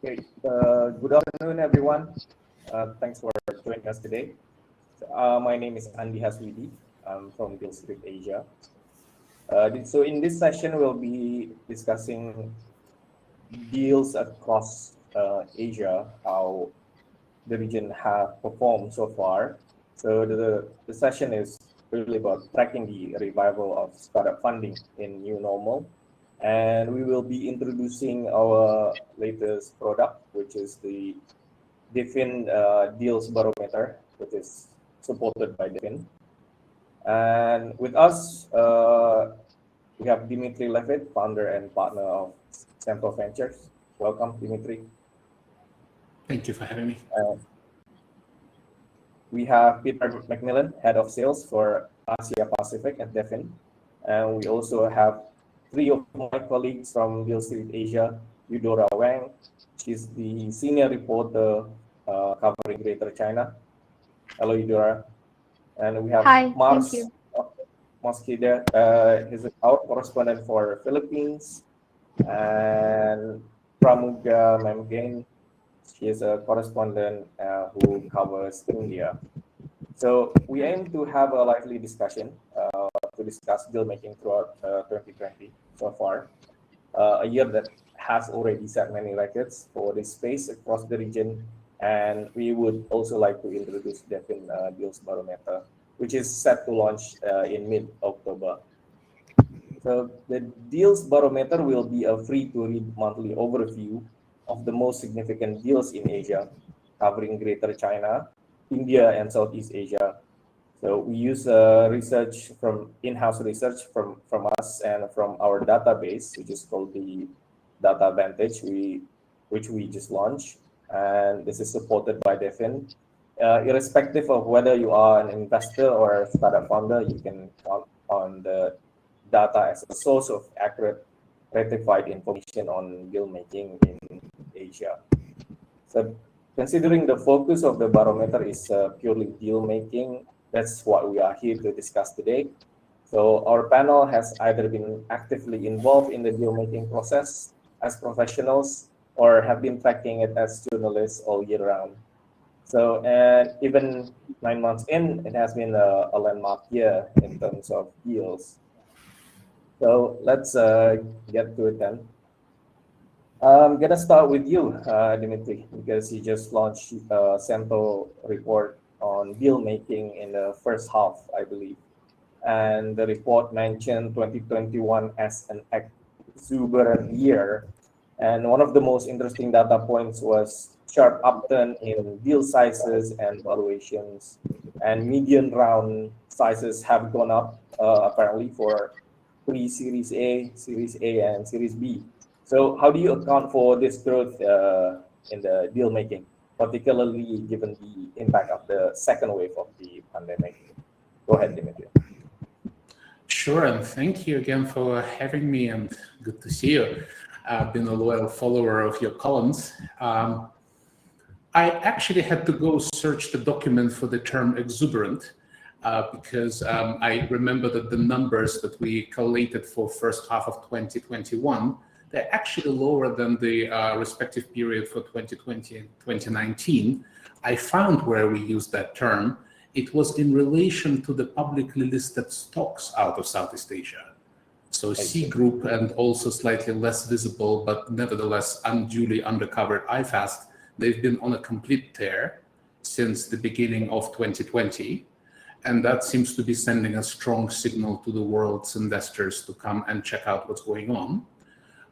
Okay, good afternoon, everyone. Thanks for joining us today. My name is Andi Haswidi. I'm from DealStreetAsia. So in this session, we'll be discussing deals across Asia, how the region have performed so far. So the session is really about tracking the revival of startup funding in new normal. And we will be introducing our latest product, which is the DFIN Deals Barometer, which is supported by DFIN. And with us, we have Dmitry Levit, founder and partner of Cento Ventures. Welcome, Dmitry. Thank you for having me. We have Peter McMillan, head of sales for Asia Pacific at DFIN. And we also have three of my colleagues from DealStreetAsia, Eudora Wang. She's the senior reporter covering Greater China. Hello, Eudora. And we have Mosqueda, he's our correspondent for Philippines, and Pramugdha Mamgain. She is a correspondent who covers India. So we aim to have a lively discussion to discuss deal making throughout 2020 so far, a year that has already set many records for this space across the region. And we would also like to introduce DFIN Deals Barometer, which is set to launch in mid-October. So the Deals Barometer will be a free-to-read monthly overview of the most significant deals in Asia, covering Greater China, India, and Southeast Asia. So we use research from in-house research from us and from our database, which is called the Data Vantage, which we just launched. And this is supported by DFIN. Irrespective of whether you are an investor or a startup founder, you can count on the data as a source of accurate, ratified information on deal making in Asia. So considering the focus of the barometer is purely deal making, that's what we are here to discuss today. So our panel has either been actively involved in the deal making process as professionals or have been tracking it as journalists all year round. So, and even 9 months in, it has been a landmark year in terms of deals. So let's get to it then. I'm gonna start with you, Dmitry, because you just launched Cento report on deal making in the first half, I believe. And the report mentioned 2021 as an exuberant year. And one of the most interesting data points was sharp upturn in deal sizes and valuations. And median round sizes have gone up apparently for pre-Series A, Series A, and Series B. So how do you account for this growth in the deal making, particularly given the impact of the second wave of the pandemic? Go ahead, Dmitry. Sure, and thank you again for having me, and good to see you. I've been a loyal follower of your columns. I actually had to go search the document for the term exuberant because I remember that the numbers that we collated for first half of 2021, they're actually lower than the respective period for 2020 and 2019. I found where we used that term. It was in relation to the publicly listed stocks out of Southeast Asia. So C Group and also slightly less visible, but nevertheless unduly undercovered IFAST, they've been on a complete tear since the beginning of 2020. And that seems to be sending a strong signal to the world's investors to come and check out what's going on.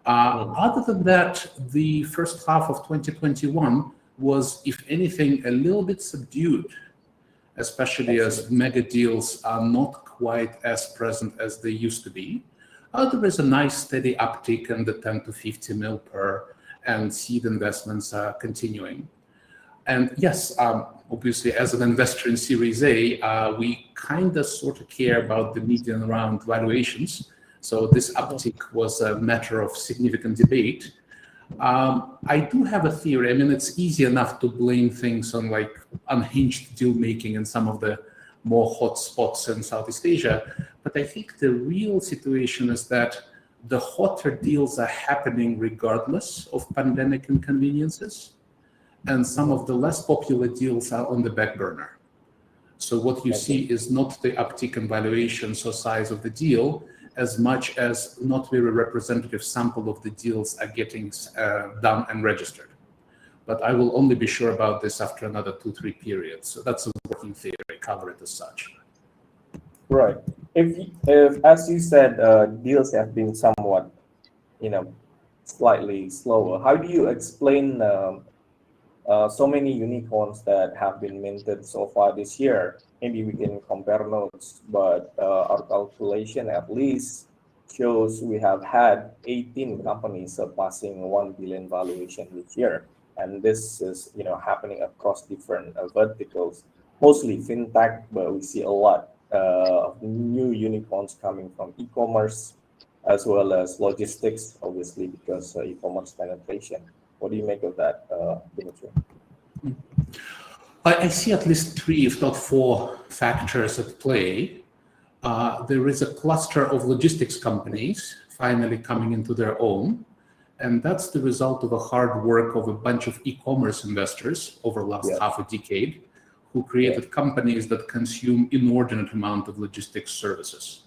Other than that, the first half of 2021 was, if anything, a little bit subdued, especially as mega deals are not quite as present as they used to be. There is a nice steady uptick in the 10 to 50 mil per, and seed investments are continuing. And yes, obviously, as an investor in Series A, we kind of sort of care about the median round valuations. So this uptick was a matter of significant debate. I do have a theory. I mean, it's easy enough to blame things on like unhinged deal making in some of the more hot spots in Southeast Asia. But I think the real situation is that the hotter deals are happening regardless of pandemic inconveniences, and some of the less popular deals are on the back burner. So what you see is not the uptick in valuations or size of the deal, as much as not very representative sample of the deals are getting done and registered. But I will only be sure about this after another 2-3 periods. So that's a working theory, cover it as such. Right. If as you said, deals have been somewhat, slightly slower. How do you explain so many unicorns that have been minted so far this year? Maybe we can compare notes, but our calculation at least shows we have had 18 companies surpassing 1 billion valuation this year, and this is happening across different verticals, mostly fintech, but we see a lot of new unicorns coming from e-commerce as well as logistics, obviously because e-commerce penetration. What do you make of that, Dmitry? I see at least 3, if not 4, factors at play. There is a cluster of logistics companies finally coming into their own, and that's the result of the hard work of a bunch of e-commerce investors over the last half a decade, who created companies that consume inordinate amount of logistics services.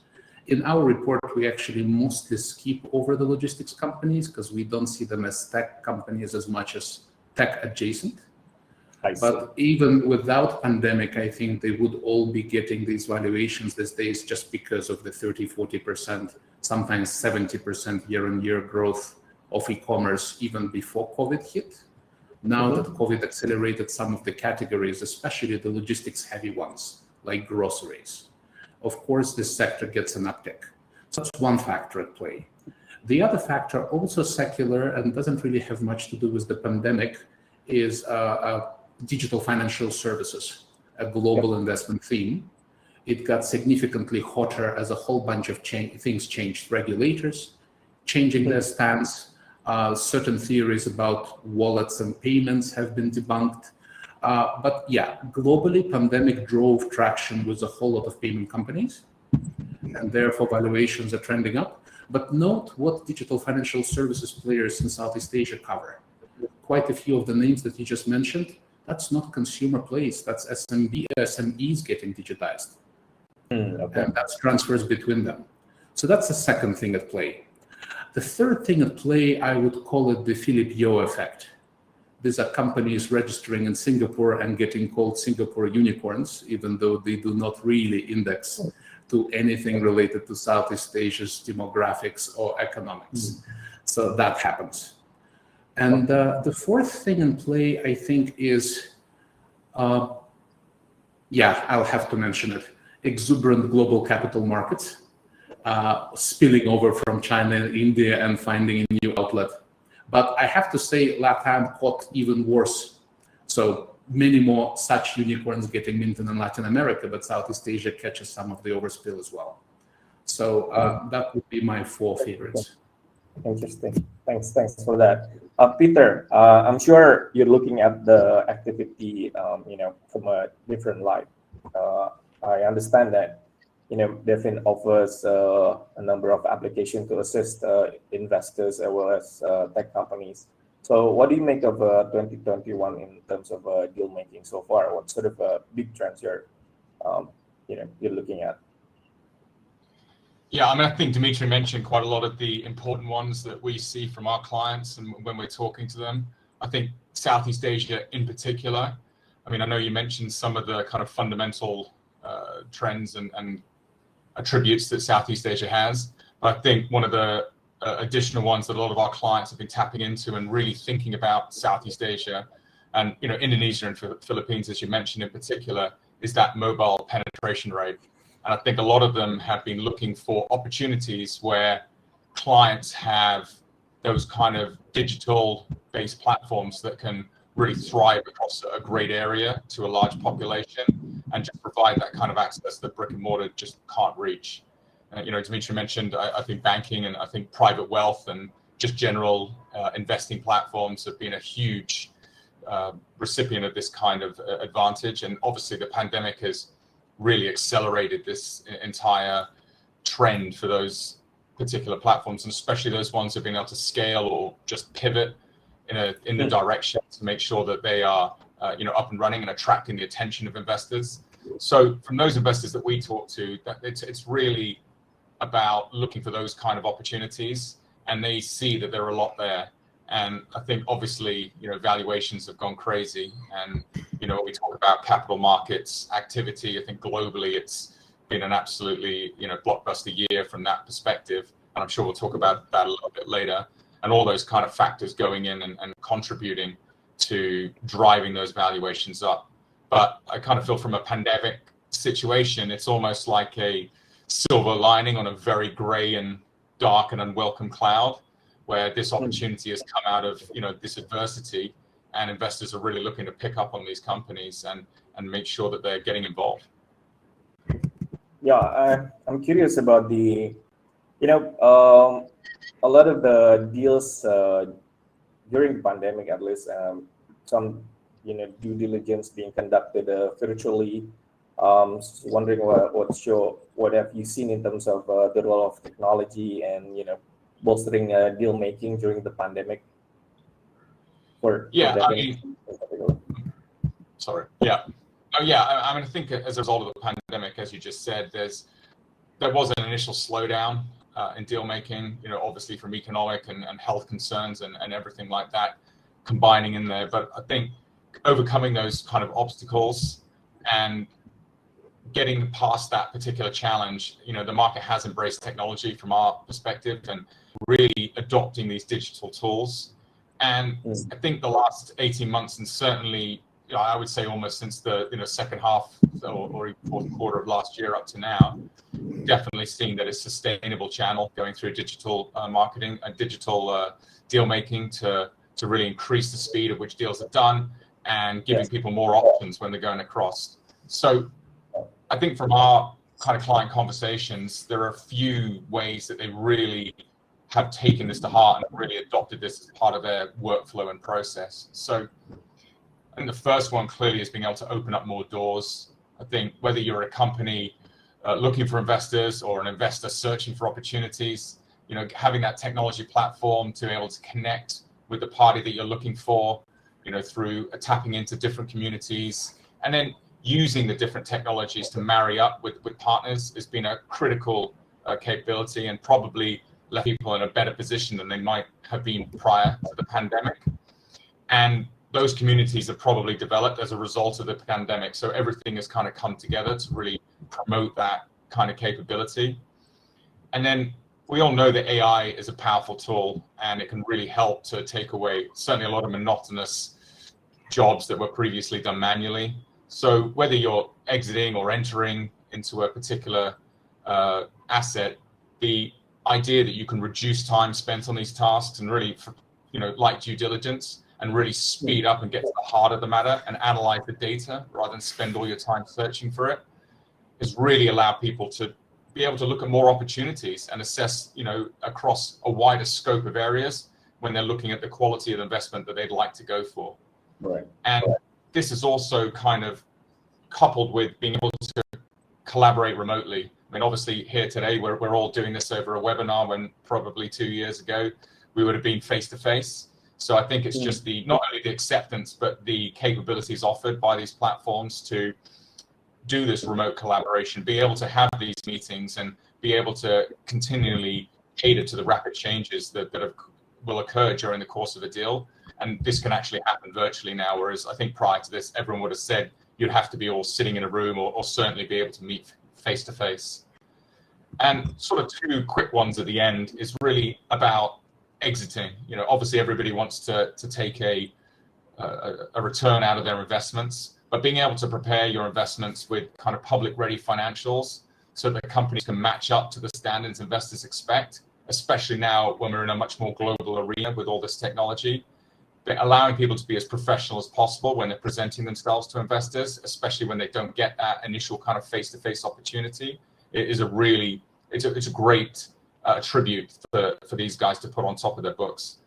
In our report, we actually mostly skip over the logistics companies because we don't see them as tech companies as much as tech adjacent. But even without pandemic, I think they would all be getting these valuations these days just because of the 30-40%, sometimes 70% year-on-year growth of e-commerce even before COVID hit. Now that COVID accelerated some of the categories, especially the logistics heavy ones, like groceries, of course, this sector gets an uptick. So that's one factor at play. The other factor, also secular and doesn't really have much to do with the pandemic, is digital financial services, a global investment theme. It got significantly hotter as a whole bunch of things changed. Regulators changing their stance. Certain theories about wallets and payments have been debunked. But yeah, globally, pandemic drove traction with a whole lot of payment companies, and therefore valuations are trending up. But note what digital financial services players in Southeast Asia cover. Quite a few of the names that you just mentioned, that's not consumer plays, that's SMEs getting digitized. And that's transfers between them. So that's the second thing at play. The third thing at play, I would call it the Philip Yo effect. These are companies registering in Singapore and getting called Singapore unicorns, even though they do not really index to anything related to Southeast Asia's demographics or economics. So that happens. And the fourth thing in play, I think, is, I'll have to mention it, exuberant global capital markets spilling over from China and India and finding a new outlet. But I have to say LATAM caught even worse. So many more such unicorns getting minted in Latin America, but Southeast Asia catches some of the overspill as well. So that would be my 4 favorites. Interesting. Thanks for that. Peter, I'm sure you're looking at the activity, from a different light. I understand that, DFIN offers a number of applications to assist investors as well as tech companies. So what do you make of 2021 in terms of deal making so far? What sort of big trends you're looking at? Yeah, I think Dmitry mentioned quite a lot of the important ones that we see from our clients and when we're talking to them. I think Southeast Asia in particular, I know you mentioned some of the kind of fundamental trends and attributes that Southeast Asia has, but I think one of the additional ones that a lot of our clients have been tapping into and really thinking about Southeast Asia and Indonesia and Philippines, as you mentioned in particular, is that mobile penetration rate. And I think a lot of them have been looking for opportunities where clients have those kind of digital-based platforms that can really thrive across a great area to a large population and just provide that kind of access that brick and mortar just can't reach. Dmitry mentioned, I think banking and I think private wealth and just general investing platforms have been a huge recipient of this kind of advantage. And obviously the pandemic has really accelerated this entire trend for those particular platforms, and especially those ones that have been able to scale or just pivot in the direction to make sure that they are up and running and attracting the attention of investors. So from those investors that we talk to, that it's really about looking for those kind of opportunities, and they see that there are a lot there. And I think obviously, valuations have gone crazy, and we talk about capital markets activity. I think globally it's been an absolutely blockbuster year from that perspective, and I'm sure we'll talk about that a little bit later, and all those kind of factors going in and contributing to driving those valuations up. But I kind of feel from a pandemic situation, it's almost like a silver lining on a very gray and dark and unwelcome cloud, where this opportunity has come out of this adversity, and investors are really looking to pick up on these companies and make sure that they're getting involved. Yeah, I'm curious about the, a lot of the deals during the pandemic, at least, some due diligence being conducted virtually. Wondering what have you seen in terms of the role of technology and bolstering deal making during the pandemic? I think as a result of the pandemic, as you just said, there was an initial slowdown in deal making, obviously from economic and health concerns and everything like that combining in there. But I think overcoming those kind of obstacles and getting past that particular challenge, the market has embraced technology from our perspective and really adopting these digital tools. And I think the last 18 months, and certainly I would say almost since the second half or even fourth quarter of last year up to now, definitely seeing that it's a sustainable channel going through digital marketing and digital deal making to really increase the speed at which deals are done and giving people more options when they're going across. So I think from our kind of client conversations, there are a few ways that they really have taken this to heart and really adopted this as part of their workflow and process. So I think the first one clearly is being able to open up more doors. I think whether you're a company looking for investors or an investor searching for opportunities, having that technology platform to be able to connect with the party that you're looking for, through tapping into different communities, and then using the different technologies to marry up with partners has been a critical capability, and probably left people in a better position than they might have been prior to the pandemic. And those communities have probably developed as a result of the pandemic. So everything has kind of come together to really promote that kind of capability. And then we all know that AI is a powerful tool, and it can really help to take away certainly a lot of monotonous jobs that were previously done manually. So whether you're exiting or entering into a particular asset, the idea that you can reduce time spent on these tasks and really, like due diligence, and really speed up and get to the heart of the matter and analyze the data rather than spend all your time searching for it, has really allowed people to be able to look at more opportunities and assess, across a wider scope of areas when they're looking at the quality of investment that they'd like to go for. Right. And this is also kind of coupled with being able to collaborate remotely. I mean, obviously here today, we're all doing this over a webinar, when probably 2 years ago, we would have been face-to-face. So I think it's just not only the acceptance, but the capabilities offered by these platforms to do this remote collaboration, be able to have these meetings and be able to continually cater to the rapid changes that will occur during the course of a deal. And this can actually happen virtually now, whereas I think prior to this, everyone would have said you'd have to be all sitting in a room or certainly be able to meet face-to-face. And sort of two quick ones at the end is really about exiting. Obviously everybody wants to take a return out of their investments, but being able to prepare your investments with kind of public ready financials so that companies can match up to the standards investors expect, especially now when we're in a much more global arena with all this technology. But allowing people to be as professional as possible when they're presenting themselves to investors, especially when they don't get that initial kind of face-to-face opportunity, it's a great tribute for these guys to put on top of their books.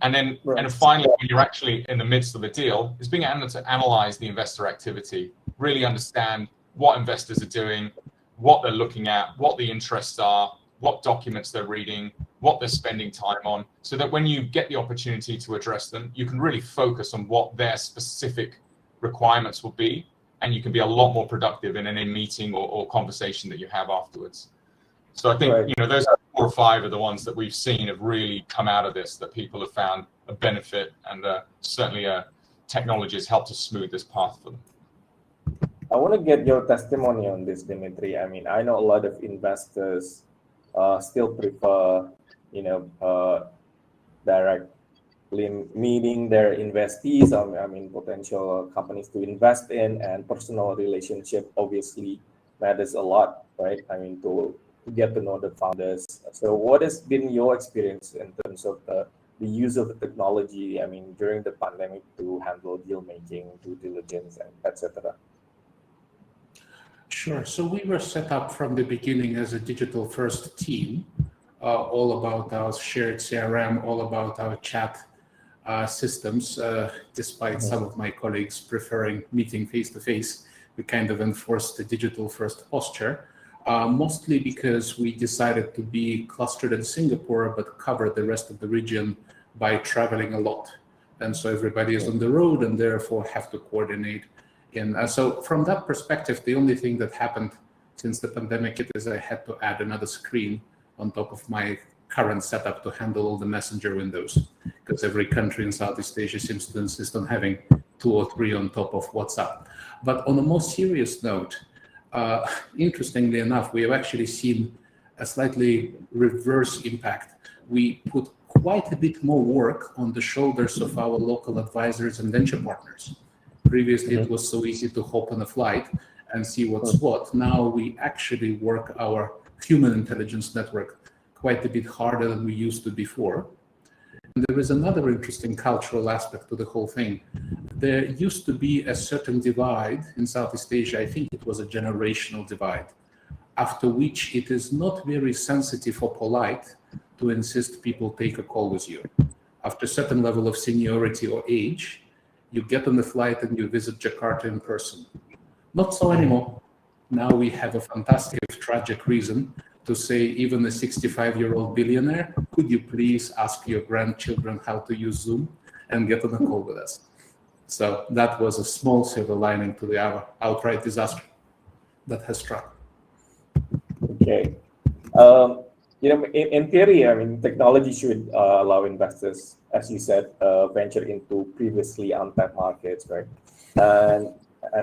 And then, and finally, when you're actually in the midst of a deal, is being able to analyze the investor activity, really understand what investors are doing, what they're looking at, what the interests are, what documents they're reading, what they're spending time on, so that when you get the opportunity to address them, you can really focus on what their specific requirements will be, and you can be a lot more productive in any meeting or conversation that you have afterwards. So I think, Right. those 4 or 5 are the ones that we've seen have really come out of this, that people have found a benefit, and certainly technology has helped to smooth this path for them. I want to get your testimony on this, Dmitry. I mean, I know a lot of investors still prefer, directly meeting their investees, potential companies to invest in, and personal relationship obviously matters a lot, right? I mean, to get to know the founders. So what has been your experience in terms of the use of the technology, during the pandemic to handle deal making, due diligence, and etc.? Sure. So we were set up from the beginning as a digital first team, all about our shared CRM, all about our chat systems, despite some of my colleagues preferring meeting face-to-face. We kind of enforced the digital first posture, mostly because we decided to be clustered in Singapore, but cover the rest of the region by traveling a lot. And so everybody is on the road and therefore have to coordinate. So from that perspective, the only thing that happened since the pandemic is I had to add another screen on top of my current setup to handle all the messenger windows, because every country in Southeast Asia seems to insist on having 2 or 3 on top of WhatsApp. But on a more serious note, interestingly enough, we have actually seen a slightly reverse impact. We put quite a bit more work on the shoulders of our local advisors and venture partners. Previously, it was so easy to hop on a flight and see what's what. Now we actually work our human intelligence network quite a bit harder than we used to before. And there is another interesting cultural aspect to the whole thing. There used to be a certain divide in Southeast Asia. I think it was a generational divide, after which it is not very sensitive or polite to insist people take a call with you. After a certain level of seniority or age, you get on the flight and you visit Jakarta in person. Not so anymore. Now we have a fantastic, tragic reason to say, even a 65-year-old billionaire, could you please ask your grandchildren how to use Zoom and get on a call with us? So that was a small silver lining to the outright disaster that has struck. Okay. In theory, technology should allow investors, as you said, venture into previously untapped markets, right? And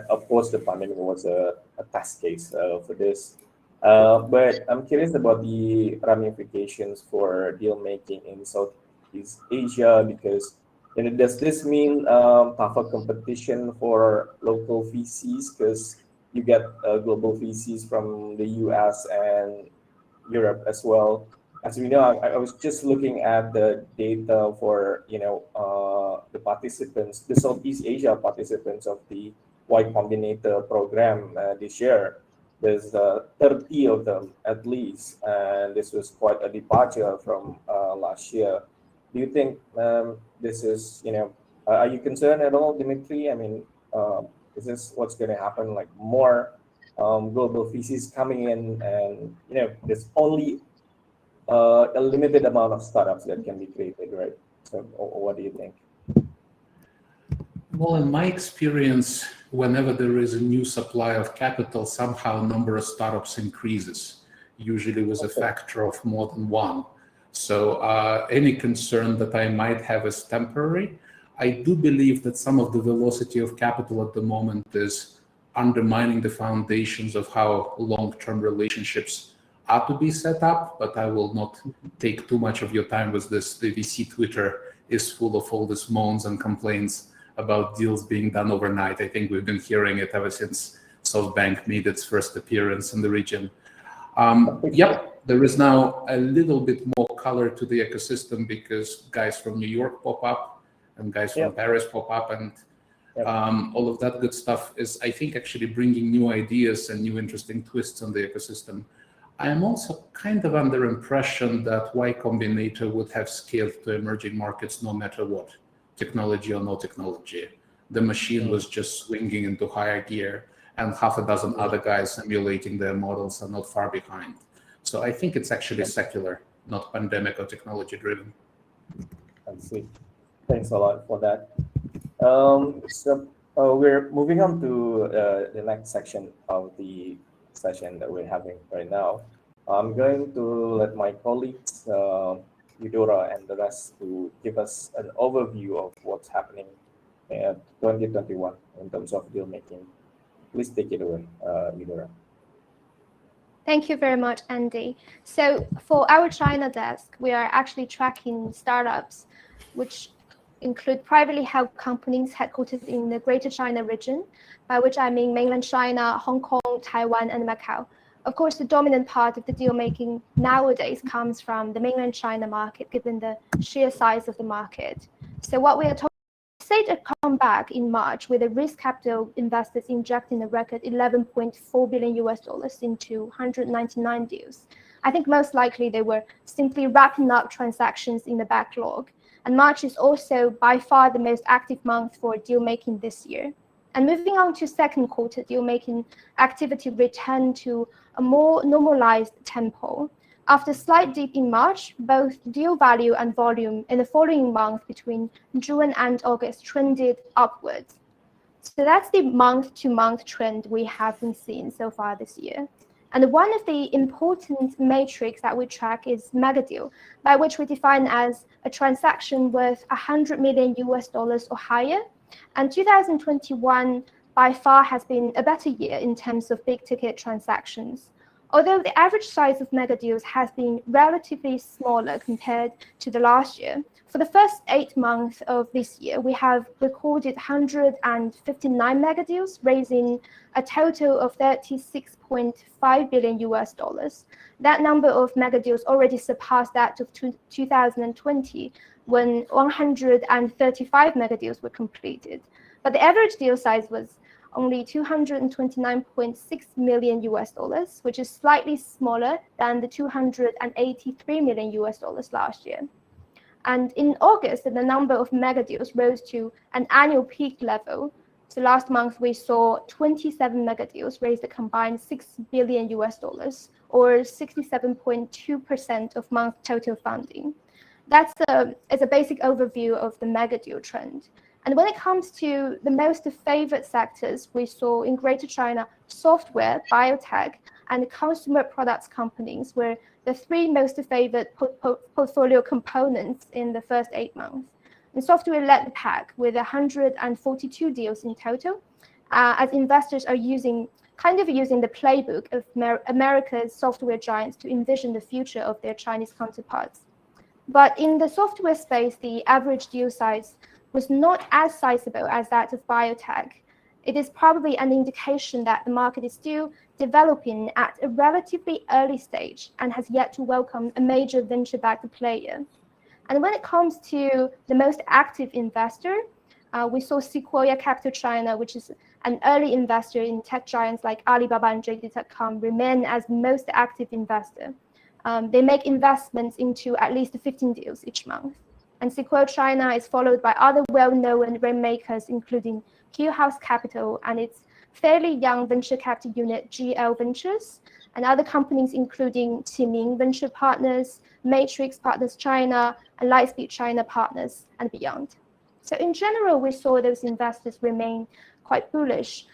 of course, the pandemic was a test case for this. But I'm curious about the ramifications for deal making in Southeast Asia, because does this mean tougher competition for local VCs, because you get global VCs from the US and Europe as well? As we know, I was just looking at the data for the participants, the Southeast Asia participants of the Y Combinator program this year. There's 30 of them at least, and this was quite a departure from last year. Do you think this is, are you concerned at all, Dmitry? Is this what's going to happen? Like more global VCs coming in, and there's only a limited amount of startups that can be created, right? So, what do you think? Well, in my experience, whenever there is a new supply of capital, somehow number of startups increases, usually with a factor of more than 1. So any concern that I might have is temporary. I do believe that some of the velocity of capital at the moment is undermining the foundations of how long-term relationships are to be set up, but I will not take too much of your time with this. The VC Twitter is full of all these moans and complaints about deals being done overnight. I think we've been hearing it ever since SoftBank made its first appearance in the region. Yep, there is now a little bit more color to the ecosystem because guys from New York pop up and guys from Paris pop up, and all of that good stuff is, I think, actually bringing new ideas and new interesting twists on the ecosystem. I am also kind of under impression that Y Combinator would have scaled to emerging markets no matter what, technology or no technology. The machine was just swinging into higher gear, and half a dozen other guys emulating their models are not far behind. So I think it's actually secular, not pandemic or technology driven. I see. Thanks a lot for that. We're moving on to the next section of the session that we're having right now. I'm going to let my colleagues, Eudora and the rest, to give us an overview of what's happening in 2021 in terms of deal making. Please take it away, Eudora. Thank you very much, Andy. So for our China desk, we are actually tracking startups, which include privately held companies headquartered in the Greater China region, by which I mean mainland China, Hong Kong, Taiwan, and Macau. Of course, the dominant part of the deal making nowadays comes from the mainland China market, given the sheer size of the market. So what we are talking staged a comeback in March with the risk capital investors injecting a record $11.4 billion into 199 deals. I think most likely they were simply wrapping up transactions in the backlog. And March is also by far the most active month for deal making this year. And moving on to second quarter, deal making activity returned to a more normalized tempo. After a slight dip in March, both deal value and volume in the following month between June and August trended upwards. So that's the month-to-month trend we have been seeing so far this year. And one of the important metrics that we track is mega deal, by which we define as a transaction worth $100 million or higher. And 2021 by far has been a better year in terms of big ticket transactions. Although the average size of mega deals has been relatively smaller compared to the last year, for the first 8 months of this year, we have recorded 159 mega deals, raising a total of $36.5 billion. That number of mega deals already surpassed that of 2020, when 135 mega deals were completed. But the average deal size was only $229.6 million, which is slightly smaller than the $283 million last year. And in August, the number of mega deals rose to an annual peak level. So last month we saw 27 mega deals raise a combined $6 billion, or 67.2% of month total funding. That's as a basic overview of the mega deal trend. And when it comes to the most favored sectors, we saw in Greater China, software, biotech, and consumer products companies were the 3 most favored portfolio components in the first 8 months. And software led the pack with 142 deals in total, as investors are using the playbook of America's software giants to envision the future of their Chinese counterparts. But in the software space, the average deal size was not as sizable as that of biotech. It is probably an indication that the market is still developing at a relatively early stage and has yet to welcome a major venture-backed player. And when it comes to the most active investor, we saw Sequoia Capital China, which is an early investor in tech giants like Alibaba and JD.com, remain as the most active investor. They make investments into at least 15 deals each month. And Sequoia China is followed by other well-known rainmakers, including Hillhouse Capital and its fairly young venture capital unit, GL Ventures, and other companies including Qiming Venture Partners, Matrix Partners China, and Lightspeed China Partners, and beyond. So in general, we saw those investors remain quite bullish.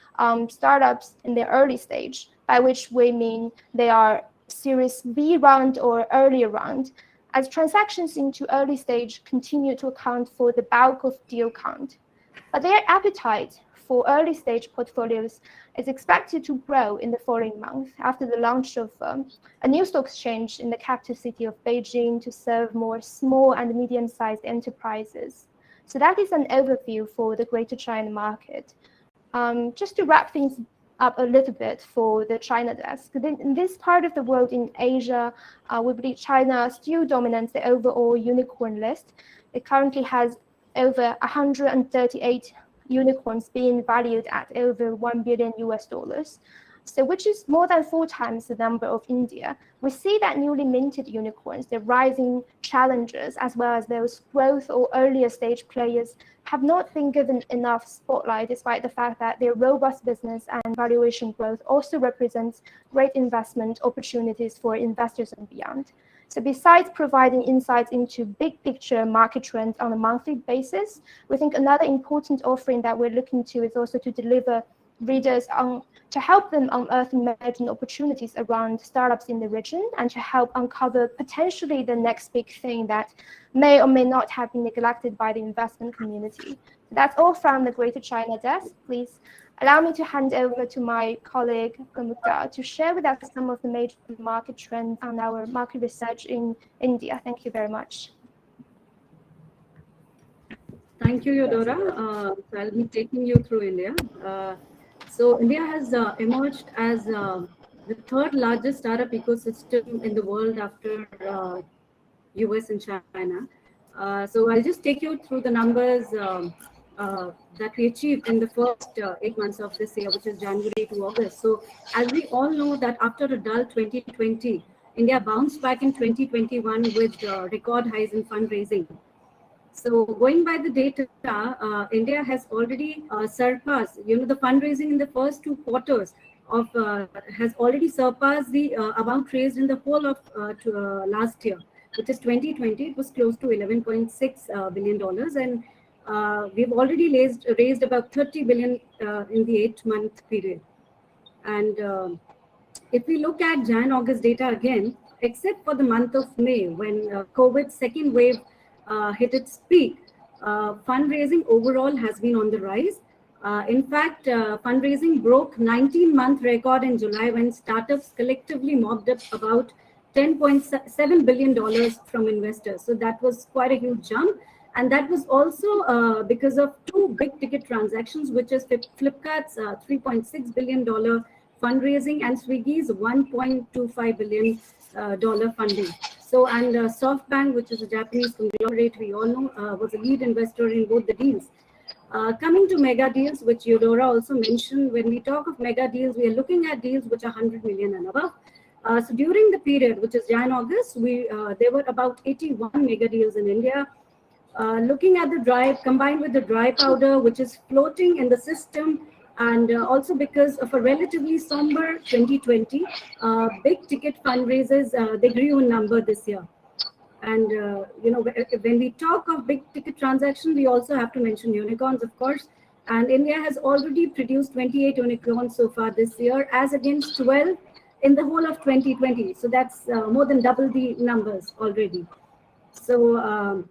Startups in their early stage, by which we mean they are Series B round or earlier round, as transactions into early stage continue to account for the bulk of deal count. But their appetite for early stage portfolios is expected to grow in the following month after the launch of a new stock exchange in the capital city of Beijing to serve more small and medium-sized enterprises. So that is an overview for the Greater China market. Just to wrap things up a little bit for the China desk. In this part of the world in Asia, we believe China still dominates the overall unicorn list. It currently has over 138 unicorns being valued at over $1 billion. so which is more than 4 times the number of India. We see that newly minted unicorns, the rising challengers, as well as those growth or earlier stage players, have not been given enough spotlight, despite the fact that their robust business and valuation growth also represents great investment opportunities for investors and beyond. So besides providing insights into big picture market trends on a monthly basis, we think another important offering that we're looking to is also to deliver readers to help them unearth emerging opportunities around startups in the region, and to help uncover potentially the next big thing that may or may not have been neglected by the investment community. That's all from the Greater China desk. Please allow me to hand over to my colleague Pramugdha to share with us some of the major market trends on our market research in India. Thank you very much. Thank you, Eudora. I'll be taking you through India. So India has emerged as the 3rd largest startup ecosystem in the world after US and China. So I'll just take you through the numbers that we achieved in the first 8 months of this year, which is January to August. So as we all know that after a dull 2020, India bounced back in 2021 with record highs in fundraising. So going by the data, India has already surpassed, the fundraising in the first 2 quarters of has already surpassed the amount raised in the whole of last year, which is 2020. It was close to $11.6 billion, and we've already raised about 30 billion in the 8-month period. And if we look at Jan-August data again, except for the month of May, when COVID's second wave hit its peak, fundraising overall has been on the rise. In fact, fundraising broke 19-month record in July, when startups collectively mopped up about $10.7 billion from investors. So that was quite a huge jump. And that was also because of 2 big ticket transactions, which is Flipkart's $3.6 billion fundraising and Swiggy's $1.25 billion funding. So, and SoftBank, which is a Japanese conglomerate, we all know, was a lead investor in both the deals. Coming to mega deals, which Eudora also mentioned, when we talk of mega deals, we are looking at deals which are 100 million and above. So during the period, which is Jan-August, there were about 81 mega deals in India. Looking at the dry, combined with the dry powder, which is floating in the system, and also because of a relatively somber 2020, big ticket fundraisers, they grew in number this year. And when we talk of big ticket transactions, we also have to mention unicorns, of course. And India has already produced 28 unicorns so far this year, as against 12 in the whole of 2020. So that's more than double the numbers already. So.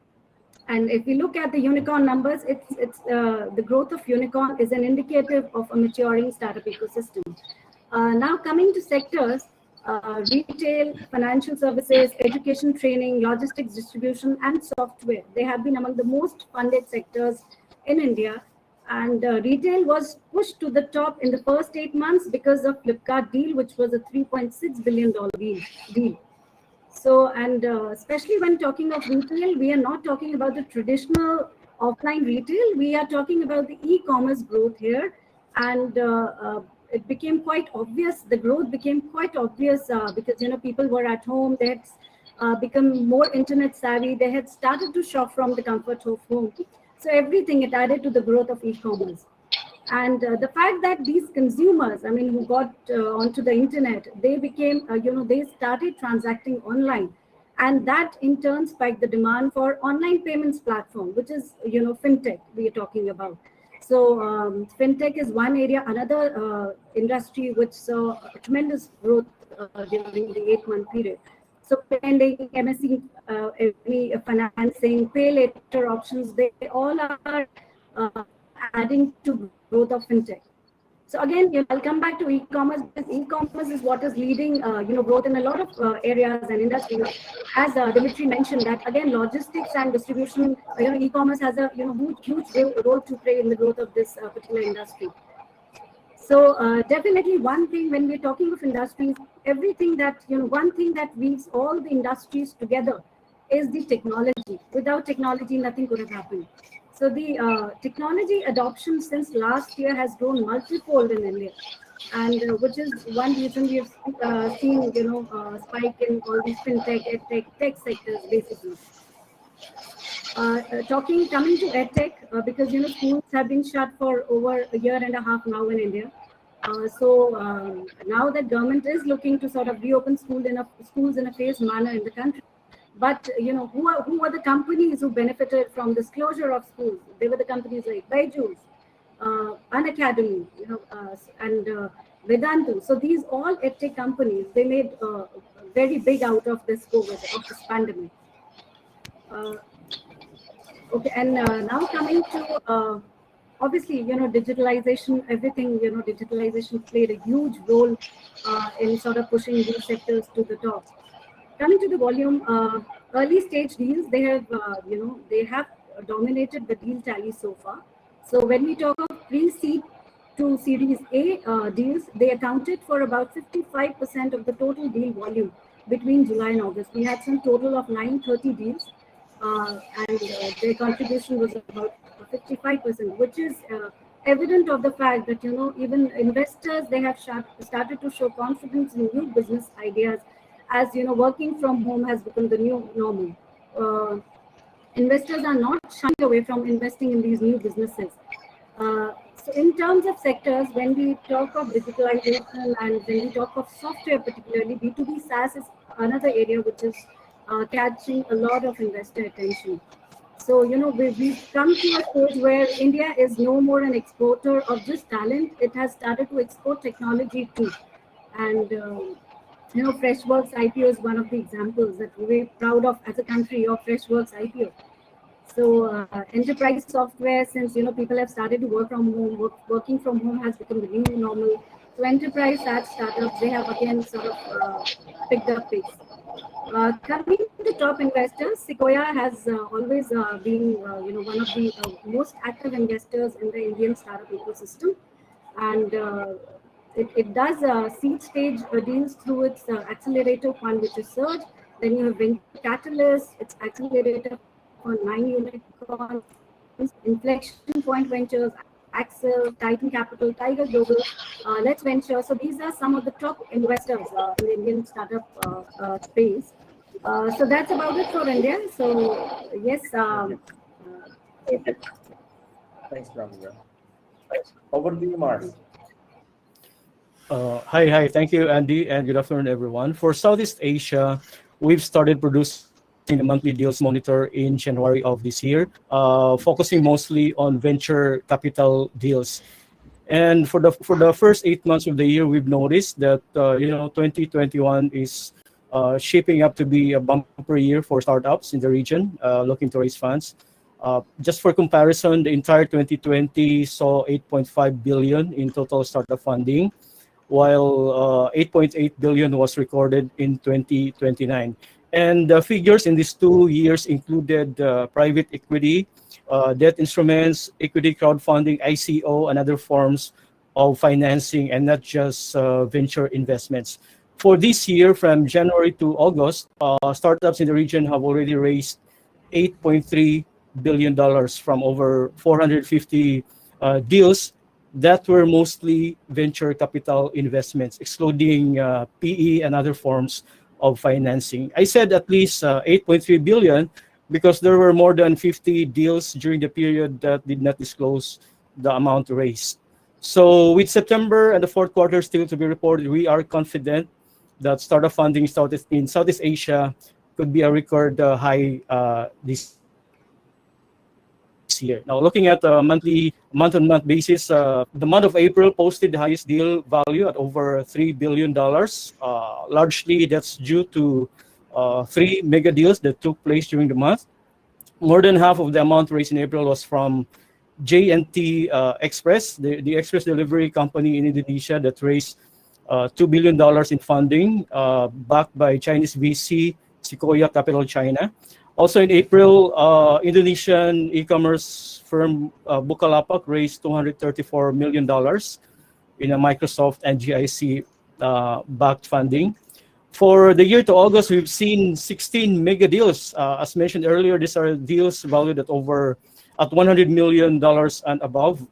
And if we look at the unicorn numbers, it's the growth of unicorn is an indicative of a maturing startup ecosystem. Now coming to sectors, retail, financial services, education training, logistics distribution, and software. They have been among the most funded sectors in India. And retail was pushed to the top in the first 8 months because of Flipkart deal, which was a $3.6 billion deal. So, and especially when talking of retail, we are not talking about the traditional offline retail. We are talking about the e-commerce growth here. And it became quite obvious, the growth became quite obvious because, people were at home, they had become more internet savvy, they had started to shop from the comfort of home. So everything, it added to the growth of e-commerce. And the fact that these consumers, who got onto the internet, they became, they started transacting online. And that in turn spiked the demand for online payments platform, which is, fintech we are talking about. So fintech is one area, another industry which saw a tremendous growth during the 8-month period. So pending, MSC, financing, pay later options, they all are adding to growth of fintech. So again, I'll come back to e-commerce, because e-commerce is what is leading, growth in a lot of areas and industries. As Dmitry mentioned, that again, logistics and distribution, e-commerce has a huge role to play in the growth of this particular industry. So definitely one thing when we're talking of industries, everything that, one thing that weaves all the industries together is the technology. Without technology, nothing could have happened. So the technology adoption since last year has grown multifold in India. and which is one reason we have seen, spike in all these fintech, edtech, tech sectors basically. Coming to edtech, because schools have been shut for over a year and a half now in India. So now that government is looking to sort of reopen schools in a phased manner in the country. But who are the companies who benefited from this closure of schools? They were the companies like Byju's, Unacademy, and Vedantu. So these all edtech companies, they made very big out of this COVID, of this pandemic. Okay, and now coming to obviously, digitalization, everything, digitalization played a huge role in sort of pushing these sectors to the top. Coming to the volume, early stage deals, they have, they have dominated the deal tally so far. So when we talk of pre-seed to Series A deals, they accounted for about 55% of the total deal volume between July and August. We had some total of 930 deals, and their contribution was about 55%, which is evident of the fact that, even investors, they have started to show confidence in new business ideas, as working from home has become the new normal. Investors are not shying away from investing in these new businesses. So in terms of sectors, when we talk of digitalization and when we talk of software, particularly B2B SaaS is another area which is catching a lot of investor attention. So, we've come to a stage where India is no more an exporter of just talent. It has started to export technology too. And, Freshworks IPO is one of the examples that we're proud of as a country of Freshworks IPO. So enterprise software, since, people have started to work from home, working from home has become the new normal. So enterprise SaaS startups, they have again sort of picked up pace. Coming to the top investors, Sequoia has always been, one of the most active investors in the Indian startup ecosystem, and it does seed stage deals through its accelerator fund, which is Surge. Then you have Venture Catalyst, its accelerator for 9 unicorns, Inflection Point Ventures, Axel, Titan Capital, Tiger Global, Let's Venture. So these are some of the top investors in the Indian startup space. So that's about it for India. So yes. Thanks, Pramugdha. Over to you, Mars. Hi. Thank you, Andy, and good afternoon, everyone. For Southeast Asia, we've started producing the monthly deals monitor in January of this year, focusing mostly on venture capital deals. And for the first 8 months of the year, we've noticed that 2021 is shaping up to be a bumper year for startups in the region looking to raise funds. Just for comparison, the entire 2020 saw 8.5 billion in total startup funding, while 8.8 billion was recorded in 2029. And the figures in these 2 years included private equity, debt instruments, equity crowdfunding, ICO, and other forms of financing, and not just venture investments. For this year, from January to August, startups in the region have already raised $8.3 billion from over 450 deals that were mostly venture capital investments, excluding PE and other forms of financing. I said at least 8.3 billion because there were more than 50 deals during the period that did not disclose the amount raised. So with September and the fourth quarter still to be reported, we are confident that startup funding in Southeast Asia could be a record high this year. Now, looking at a month-on-month basis, the month of April posted the highest deal value at over $3 billion. Largely, that's due to 3 mega deals that took place during the month. More than half of the amount raised in April was from J&T Express, the express delivery company in Indonesia that raised $2 billion in funding, backed by Chinese VC Sequoia Capital China. Also in April, Indonesian e-commerce firm Bukalapak raised $234 million in a Microsoft and GIC backed funding. For the year to August, we've seen 16 mega deals. As mentioned earlier, these are deals valued at $100 million and above.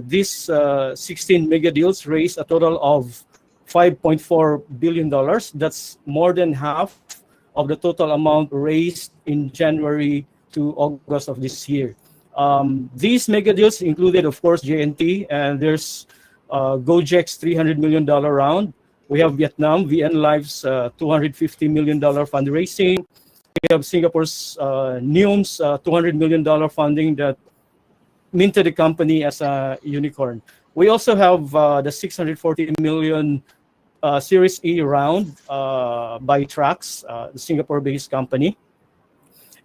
These 16 mega deals raised a total of $5.4 billion. That's more than half of the total amount raised in January to August of this year. These mega deals included, of course, JNT, and there's Gojek's $300 million round. We have Vietnam, VN Life's $250 million fundraising. We have Singapore's Neum's $200 million funding that minted the company as a unicorn. We also have the $640 million Series E round by Trax, the Singapore-based company.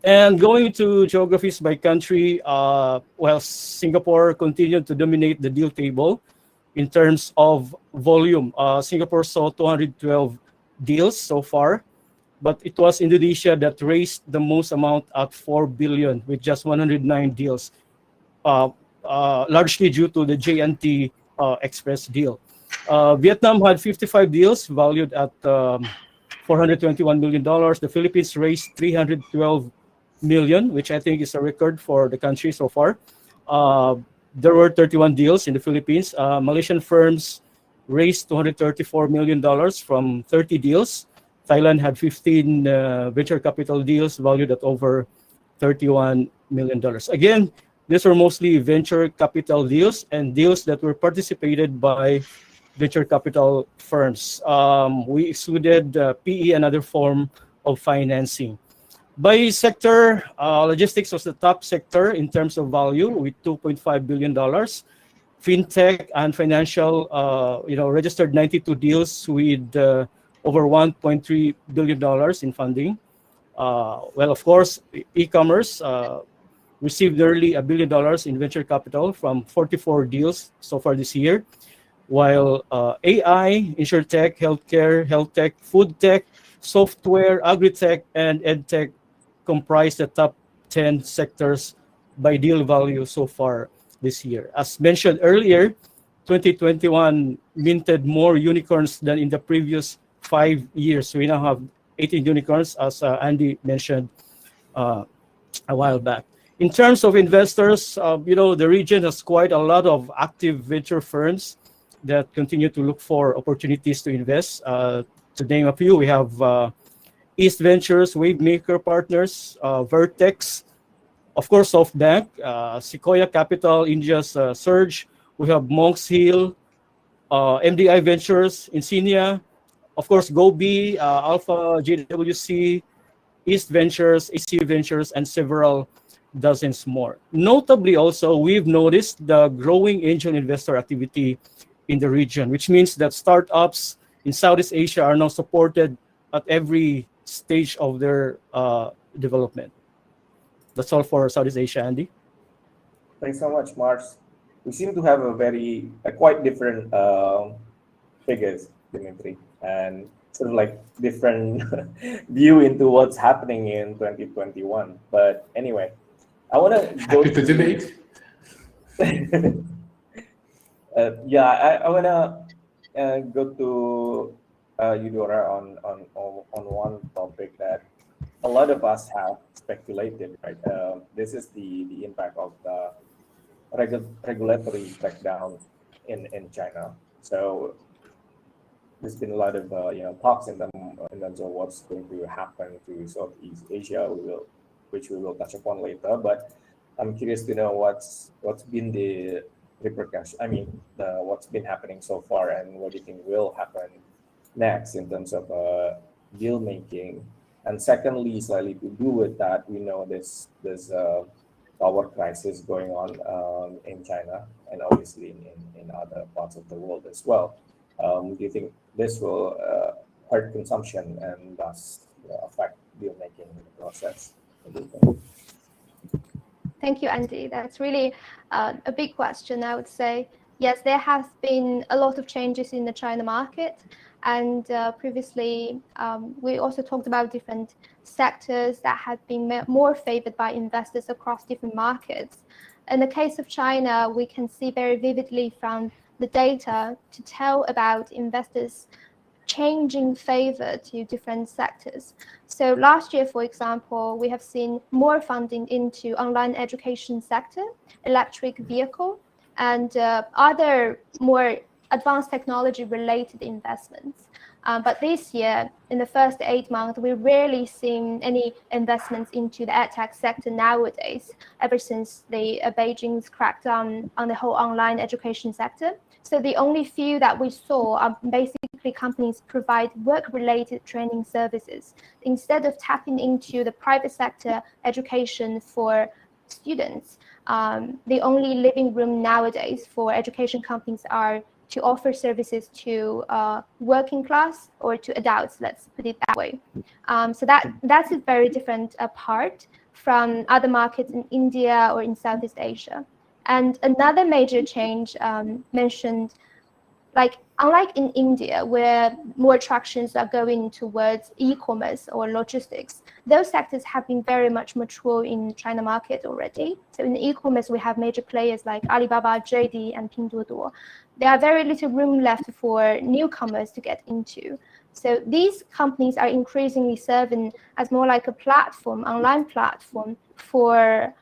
And going to geographies by country, well, Singapore continued to dominate the deal table in terms of volume. Singapore saw 212 deals so far, but it was Indonesia that raised the most amount at $4 billion with just 109 deals, largely due to the JNT Express deal. Vietnam had 55 deals valued at $421 million. The Philippines raised $312 million, which I think is a record for the country so far. There were 31 deals in the Philippines. Malaysian firms raised $234 million from 30 deals. Thailand had 15 venture capital deals valued at over $31 million. Again, these were mostly venture capital deals and deals that were participated by venture capital firms. We excluded PE and other form of financing. By sector, logistics was the top sector in terms of value with $2.5 billion. Fintech and financial, registered 92 deals with over $1.3 billion in funding. Well, of course, e-commerce received nearly $1 billion in venture capital from 44 deals so far this year, while AI, insurtech, healthcare, health tech, food tech, software, agri-tech, and edtech comprise the top 10 sectors by deal value so far this year. As mentioned earlier, 2021 minted more unicorns than in the previous 5 years. We now have 18 unicorns, as Andi mentioned a while back. In terms of investors, the region has quite a lot of active venture firms that continue to look for opportunities to invest. To name a few, we have East Ventures, Wavemaker Partners, Vertex, of course, SoftBank, Sequoia Capital, India's Surge. We have Monks Hill, MDI Ventures, Insignia, of course, Gobi, Alpha, JWC, East Ventures, AC Ventures, and several dozens more. Notably also, we've noticed the growing angel investor activity in the region, which means that startups in Southeast Asia are now supported at every stage of their development. That's all for Southeast Asia, Andy. Thanks so much, Mars. We seem to have a quite different figures, Dmitry, and sort of like different view into what's happening in 2021. But anyway, I want to go Happy to debate. I want to go to Eudora on one topic that a lot of us have speculated, right? This is the impact of the regulatory crackdown in China. So there's been a lot of talks in terms of what's going to happen to Southeast Asia, which we will touch upon later. But I'm curious to know what's been the repercussions. I mean, what's been happening so far, and what do you think will happen next in terms of deal making? And secondly, slightly to do with that, we know there's power crisis going on in China and obviously in other parts of the world as well. Do you think this will hurt consumption and thus affect deal making process? Thank you, Andi. That's really a big question, I would say. Yes, there has been a lot of changes in the China market. And previously, we also talked about different sectors that had been more favored by investors across different markets. In the case of China, we can see very vividly from the data to tell about investors changing favor to different sectors. So last year, for example, we have seen more funding into online education sector, electric vehicle, and other more advanced technology-related investments. But this year, in the first 8 months, we rarely seen any investments into the edtech sector nowadays, ever since the Beijing's crackdown on the whole online education sector. So the only few that we saw are basically companies provide work-related training services. Instead of tapping into the private sector education for students, the only living room nowadays for education companies are to offer services to working class or to adults, let's put it that way. So that's a very different part from other markets in India or in Southeast Asia. And another major change mentioned, like unlike in India, where more attractions are going towards e-commerce or logistics, those sectors have been very much mature in China market already. So in e-commerce, we have major players like Alibaba, JD, and Pinduoduo. There are very little room left for newcomers to get into. So these companies are increasingly serving as more like a platform, online platform for,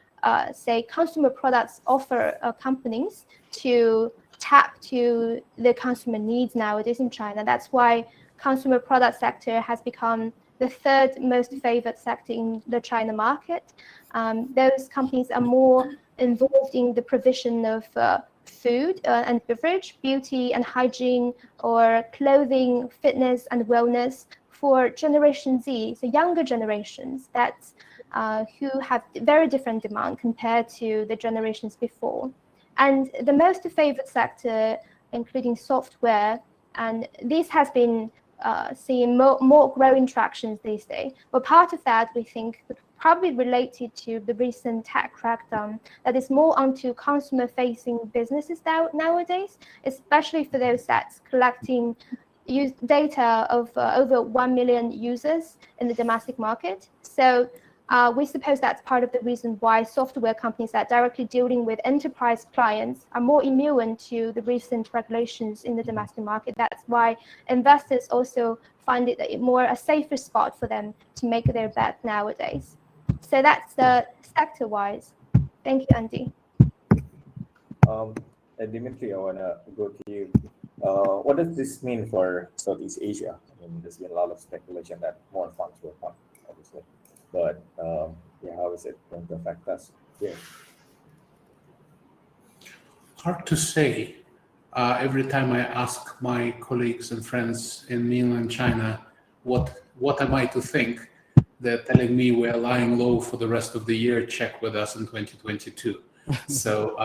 say, consumer products offer companies to tap to the consumer needs nowadays in China. That's why consumer product sector has become the third most favored sector in the China market. Those companies are more involved in the provision of food and beverage, beauty and hygiene, or clothing, fitness and wellness for Generation Z, so younger generations that's who have very different demand compared to the generations before. And the most favored sector, including software, and this has been seeing more growing tractions these days. But part of that, we think, would probably related to the recent tech crackdown that is more onto consumer-facing businesses nowadays, especially for those that's collecting data of over 1 million users in the domestic market. So we suppose that's part of the reason why software companies that are directly dealing with enterprise clients are more immune to the recent regulations in the domestic market. That's why investors also find it a safer spot for them to make their bet nowadays. So that's sector-wise. Thank you, Andi. Dmitry, I want to go to you. What does this mean for Southeast Asia? I mean, there's been a lot of speculation that more funds will come, obviously. But how is it going to affect us here? Hard to say. Every time I ask my colleagues and friends in mainland China, what am I to think? They're telling me we're lying low for the rest of the year. Check with us in 2022. So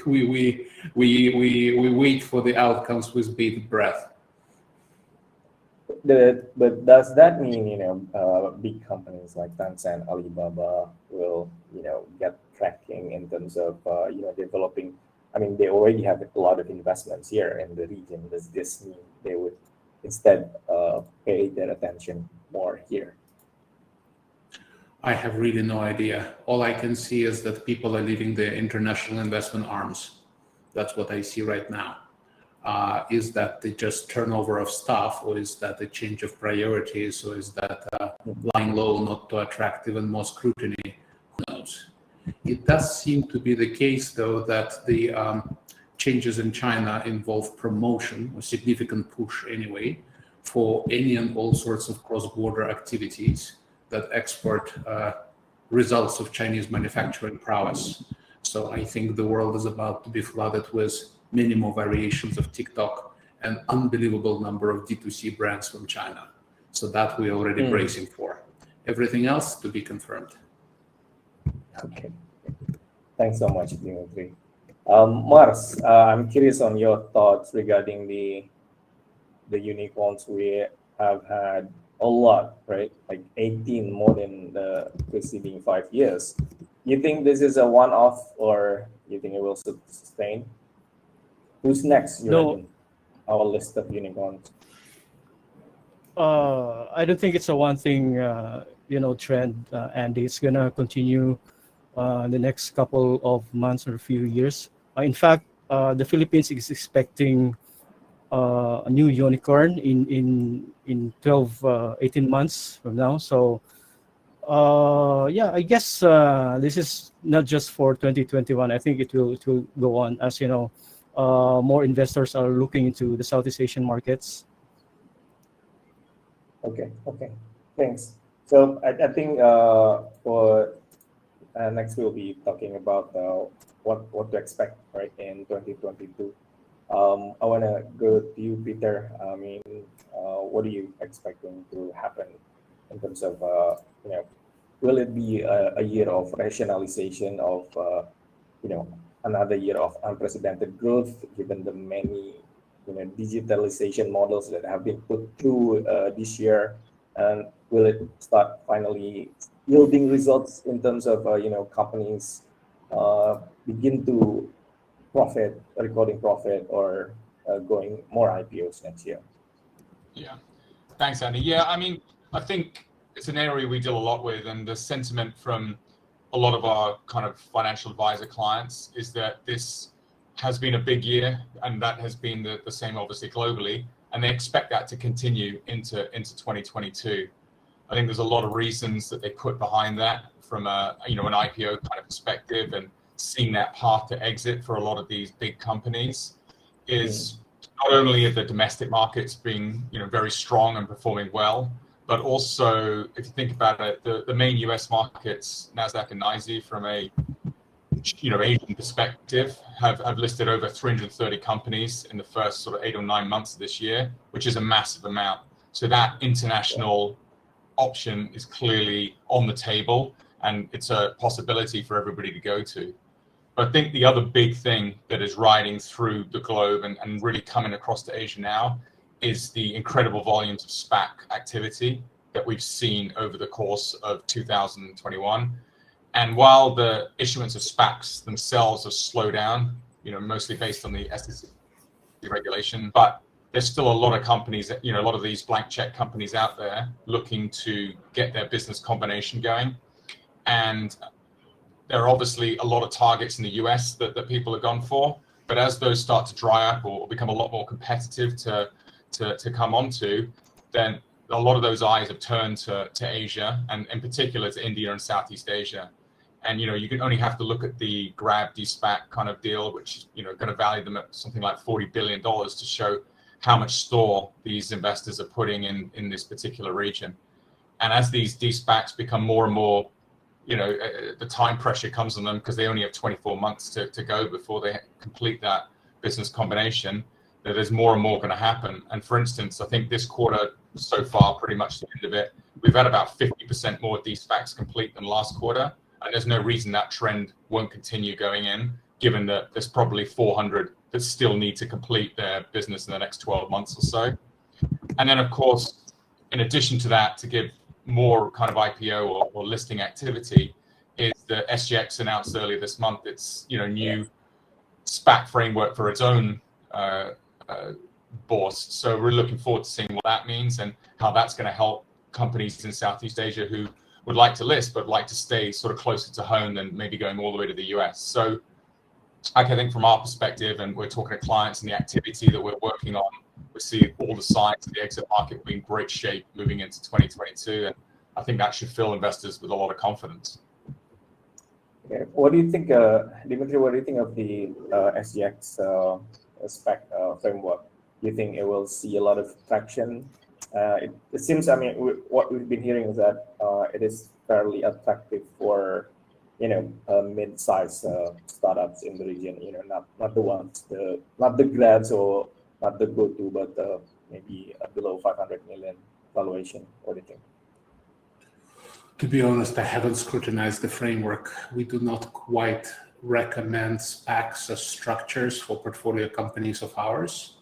we wait for the outcomes with bated breath. But does that mean big companies like Tencent, Alibaba will get tracking in terms of developing? I mean, they already have a lot of investments here in the region. Does this mean they would instead pay their attention more here? I have really no idea. All I can see is that people are leaving their international investment arms. That's what I see right now. Is that the just turnover of staff, or is that a change of priorities, or is that lying low not to attract even more scrutiny? Who knows? It does seem to be the case, though, that the changes in China involve promotion, a significant push anyway, for any and all sorts of cross-border activities that export results of Chinese manufacturing prowess. So I think the world is about to be flooded with many more variations of TikTok and unbelievable number of D2C brands from China. So that we're already bracing for. Everything else to be confirmed. Okay. Thanks so much, Dmitry. Mars, I'm curious on your thoughts regarding the unicorns. We have had a lot, right? Like 18 more than the preceding 5 years. You think this is a one-off, or you think it will sustain? Who's next? Our list of unicorns. I don't think it's a one-thing, trend, and it's gonna continue the next couple of months or a few years. In fact, the Philippines is expecting a new unicorn in 12, 18 months from now. So Yeah, I guess this is not just for 2021. I think it will go on, as you know, more investors are looking into the Southeast Asian markets. Okay, thanks. So I think for next we'll be talking about what to expect, right, in 2022. I want to go to you, Peter. I mean, what are you expecting to happen in terms of, will it be a year of rationalization of, another year of unprecedented growth, given the many, digitalization models that have been put through this year, and will it start finally yielding results in terms of, companies begin to recording profit, or going more IPOs next year? Yeah, thanks, Andy. Yeah, I mean, I think it's an area we deal a lot with, and the sentiment from a lot of our kind of financial advisor clients is that this has been a big year, and that has been the same obviously globally, and they expect that to continue into 2022. I think there's a lot of reasons that they put behind that from an IPO kind of perspective, and seeing that path to exit for a lot of these big companies is not only are the domestic markets being very strong and performing well, but also if you think about it, the main US markets, NASDAQ and NYSE, from a Asian perspective, have listed over 330 companies in the first sort of 8 or 9 months of this year, which is a massive amount. So that international option is clearly on the table, and it's a possibility for everybody to go to. But I think the other big thing that is riding through the globe and really coming across to Asia now is the incredible volumes of SPAC activity that we've seen over the course of 2021. And while the issuance of SPACs themselves have slowed down, mostly based on the SEC regulation, but there's still a lot of companies that, a lot of these blank check companies out there looking to get their business combination going. And there are obviously a lot of targets in the US that people have gone for, but as those start to dry up or become a lot more competitive to come onto, then a lot of those eyes have turned to Asia, and in particular to India and Southeast Asia. And you can only have to look at the Grab de-SPAC kind of deal, which going to value them at something like $40 billion to show how much store these investors are putting in this particular region. And as these de-SPACs become more and more, the time pressure comes on them because they only have 24 months to go before they complete that business combination, that there's more and more going to happen. And for instance, I think this quarter so far, pretty much the end of it, we've had about 50% more de-SPACs complete than last quarter. And there's no reason that trend won't continue going in, given that there's probably 400 that still need to complete their business in the next 12 months or so. And then, of course, in addition to that, to give more kind of IPO or listing activity, is the SGX announced earlier this month its new SPAC framework for its own bourse. So we're looking forward to seeing what that means and how that's going to help companies in Southeast Asia who would like to list but like to stay sort of closer to home than maybe going all the way to the US. So I think from our perspective, and we're talking to clients and the activity that we're working on, we see all the signs of the exit market being in great shape moving into 2022, and I think that should fill investors with a lot of confidence. Okay. What do you think, Dmitry? What do you think of the SGX SPAC framework? Do you think it will see a lot of traction? It seems, what we've been hearing is that it is fairly attractive for mid-sized startups in the region. Not the ones, not the Grabs or not the go-to, but maybe below 500 million valuation. What do you think? To be honest, I haven't scrutinized the framework. We do not quite recommend SPACs as structures for portfolio companies of ours.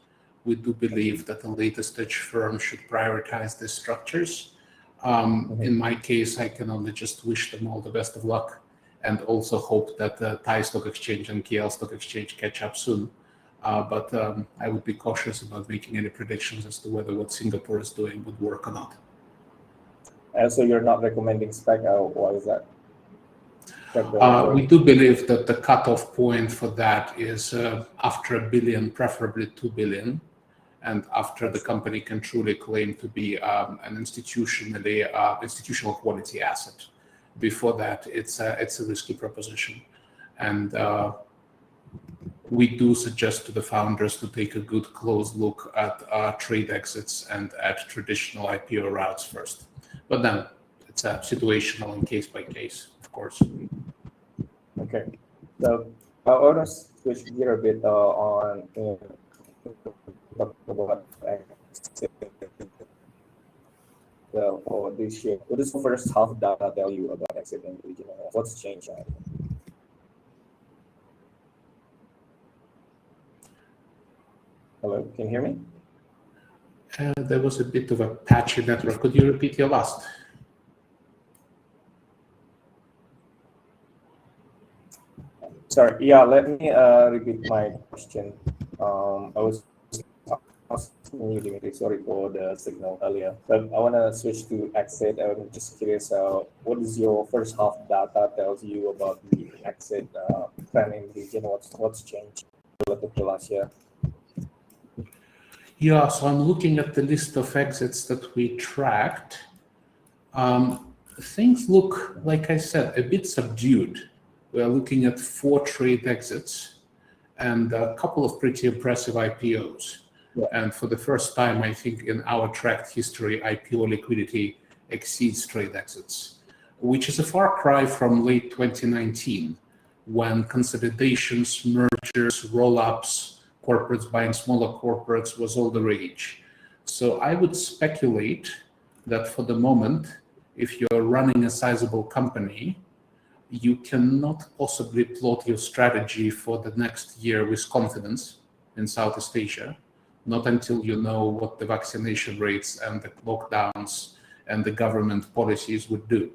We do believe that the later stage firms should prioritize these structures. In my case, I can only just wish them all the best of luck, and also hope that the Thai Stock Exchange and KL Stock Exchange catch up soon. But I would be cautious about making any predictions as to whether what Singapore is doing would work or not. So you're not recommending SPAC? Why is that? We do believe that the cutoff point for that is after $1 billion, preferably $2 billion, and after the company can truly claim to be an institutional quality asset. before that, it's a risky proposition. And we do suggest to the founders to take a good close look at trade exits and at traditional IPO routes first. But then it's situational and case by case, of course. Okay, so I want to switch gear a bit on about for this year. What is the first half data tell you about exit in the region? What's changed? Hello, can you hear me? There was a bit of a patchy network. Could you repeat your last? Sorry, yeah, let me repeat my question. I was asking you, Dmitry, sorry for the signal earlier. But I want to switch to exit. I'm just curious, what is your first half data tells you about the exit trend in the region? What's changed relative to last year? Yeah, so I'm looking at the list of exits that we tracked. Things look, like I said, a bit subdued. We are looking at 4 trade exits and a couple of pretty impressive IPOs. Yeah. And for the first time, I think in our tracked history, IPO liquidity exceeds trade exits, which is a far cry from late 2019, when consolidations, mergers, roll-ups, corporates buying smaller corporates was all the rage. So I would speculate that for the moment, if you're running a sizable company, you cannot possibly plot your strategy for the next year with confidence in Southeast Asia, not until you know what the vaccination rates and the lockdowns and the government policies would do.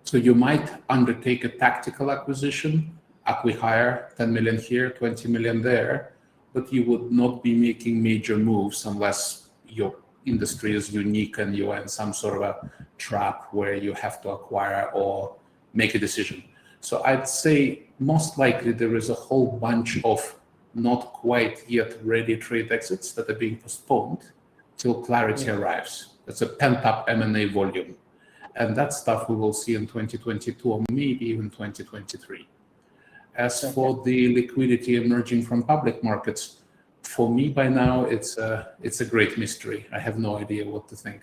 So you might undertake a tactical acquisition, acqui-hire 10 million here, 20 million there, but you would not be making major moves unless your industry is unique and you are in some sort of a trap where you have to acquire or make a decision. So I'd say most likely there is a whole bunch of not quite yet ready trade exits that are being postponed till clarity arrives. It's a pent-up M&A volume. And that stuff we will see in 2022 or maybe even 2023. As for the liquidity emerging from public markets, for me by now, it's a great mystery. I have no idea what to think.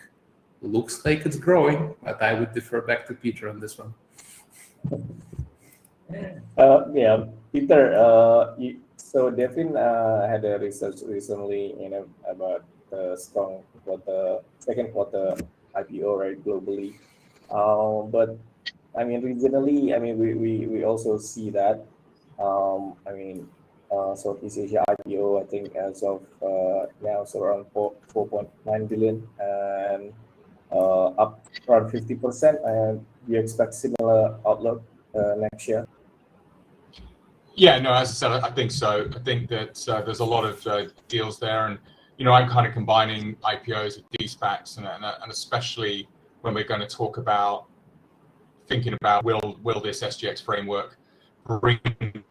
Looks like it's growing, but I would defer back to Peter on this one. Yeah, Peter, so DFIN had a research recently, about the strong second quarter IPO, right, globally. But I mean, regionally, I mean, we also see that. I mean, Southeast Asia IPO, I think as of now, so around 4.9 billion and up around 50%. And we expect similar outlook next year. Yeah, no, as I said, I think so. I think that there's a lot of deals there, and I'm kind of combining IPOs with de-SPACs, and especially when we're going to talk about thinking about will this SGX framework bring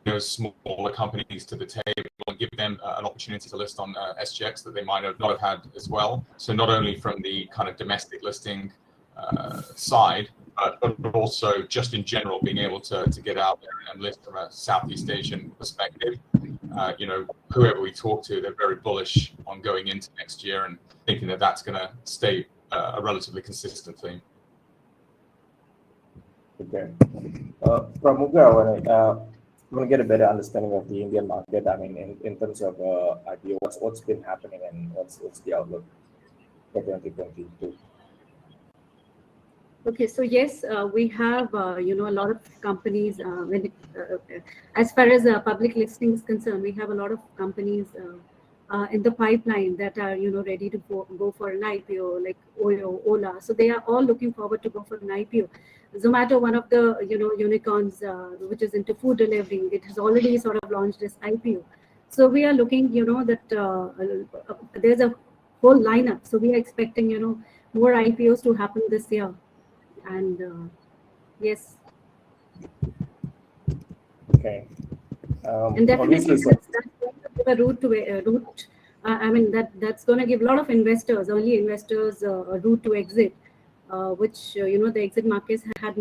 those smaller companies to the table and give them an opportunity to list on SGX that they might not have had as well. So not only from the kind of domestic listing side, but also just in general being able to get out there and list from a Southeast Asian perspective. Whoever we talk to, they're very bullish on going into next year and thinking that that's going to stay a relatively consistent theme. Okay. Pramugdha, I want to get a better understanding of the Indian market. I mean, in terms of IPO, what's been happening and what's the outlook for 2022? Okay, so yes, we have a lot of companies. As far as public listing is concerned, we have a lot of companies in the pipeline that are ready to go for an IPO, like Oyo, Ola. So they are all looking forward to go for an IPO. Zomato, one of the unicorns which is into food delivery, it has already sort of launched this IPO. So we are looking, that there's a whole lineup. So we are expecting more IPOs to happen this year. And yes. Okay. And definitely that's going to give a route. I mean that's going to give a lot of investors, early investors, a route to exit. which the exit markets has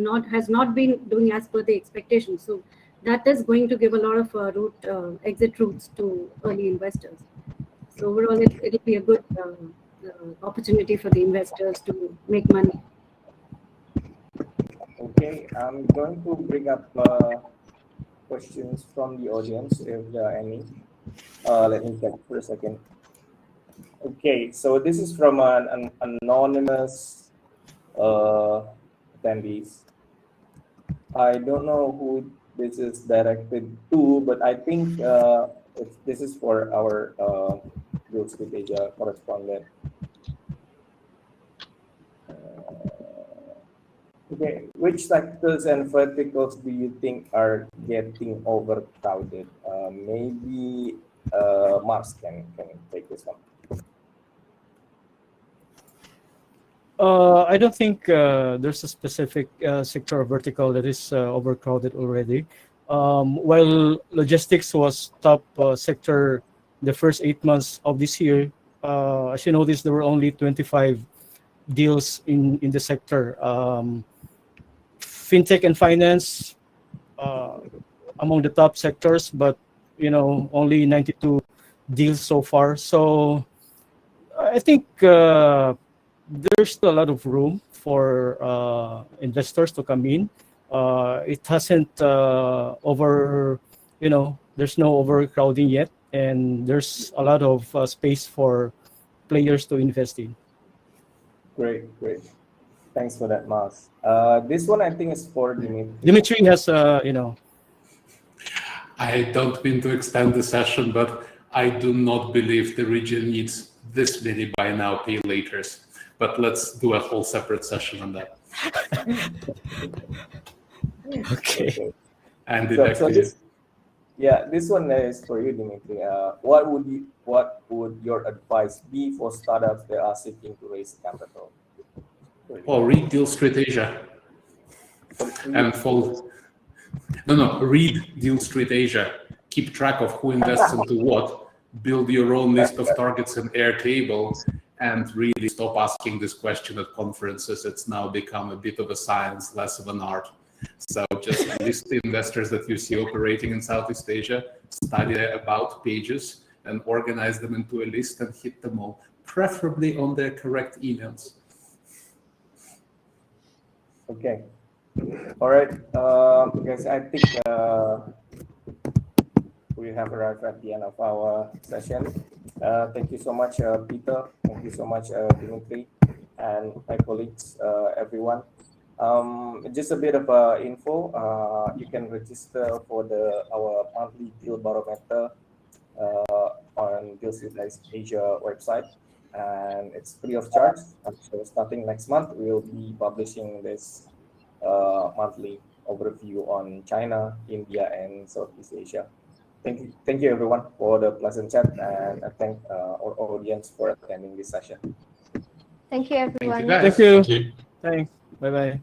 not been doing as per the expectations. So that is going to give a lot of exit routes to early investors. So overall, it'll be a good opportunity for the investors to make money. Okay, I'm going to bring up questions from the audience if there are any. Let me check for a second. Okay, so this is from an anonymous attendees. I don't know who this is directed to, but I think this is for our DealStreetAsia correspondent. Okay, which sectors and verticals do you think are getting overcrowded? Maybe Mars can take this one. I don't think there's a specific sector or vertical that is overcrowded already. While logistics was top sector the first 8 months of this year, as you notice, there were only 25 deals in the sector. Fintech and finance among the top sectors, but only 92 deals so far. So I think there's still a lot of room for investors to come in. It hasn't there's no overcrowding yet, and there's a lot of space for players to invest in. Great. Thanks for that, Mars. This one I think is for Dmitry. Dmitry has, I don't mean to extend the session, but I do not believe the region needs this many buy now, pay laters. But let's do a whole separate session on that. okay. And this one is for you, Dmitry. What would your advice be for startups that are seeking to raise capital? Read DealStreetAsia and follow. Read DealStreetAsia. Keep track of who invests into what. Build your own list of targets in Airtable, and really stop asking this question at conferences. It's now become a bit of a science, less of an art. So just list the investors that you see operating in Southeast Asia, study their about pages, and organize them into a list and hit them all, preferably on their correct emails. Okay. All right. Guys, I think we have arrived at the end of our session. Thank you so much, Peter. Thank you so much, Dmitry, and my colleagues, everyone. Just a bit of info. You can register for our monthly deal barometer on DealStreetAsia website, and it's free of charge. So starting next month, we'll be publishing this monthly overview on China, India, and Southeast Asia. Thank you everyone for the pleasant chat, and I thank our audience for attending this session. Thank you, everyone. Thank you, guys. Thank you. Thank you. Thanks. Bye-bye.